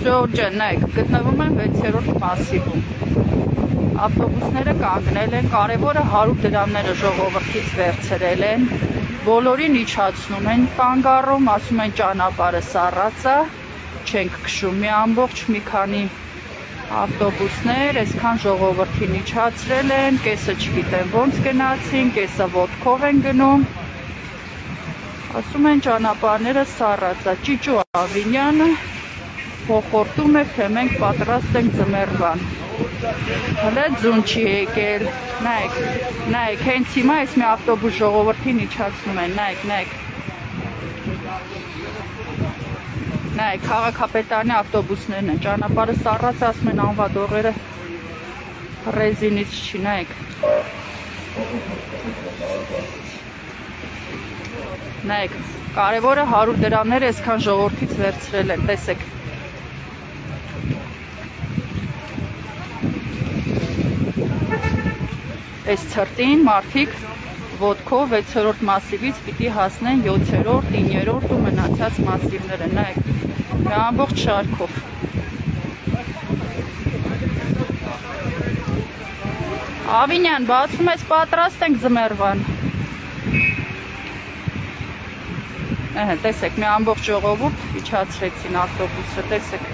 Ժողովուրդ նայեք, գտնվում են 6-րդ մասիվում։ Ավտոբուսները կանգնել են, կարևորը 100 դրամները ժողովրդից վերցրել են, բոլորին իջացնում են կանգառում, ասում են ճանապարհը սառած է, չենք քշում, մի ամբողջ մի քանի ավտոբուսներ, այսքան ժողովրդին իջացրել են, կեսը չգիտեմ ոնց գնացին, կեսը ոտքով են գնում, ասում են ճանապարհները սառած է, Ճիճու Ավինյանը փոխորդում է, թե մենք պատրաստ ենք ձմեռվան։ Հələ ձուն չի եկել, նայեք, հենց հիմա այս մի ավտոբուս ժողովրդին իջացնում են, նայեք, քաղաքապետարանի ավտոբուսներն են, ճանապարհը սառած, ասում են անվադողերը ռեզինից չի, նայեք, կարևորը 100 դրամները այսքան ժողովրդից վերցրել են, տեսեք։ Այս ցրտին մարդիկ ոտքով 6-րդ մասիվից պիտի հասնեն 7-րդ, 9-րդ ու մնացած մասիվները, նայեք, մի ամբողջ շարքով։ Ավինյան, բացում ես պատրաստ ենք ձմեռվան։ Տեսեք, մի ամբողջ ժողովուրդ իջացրեցին ավտոբուսը, տեսեք։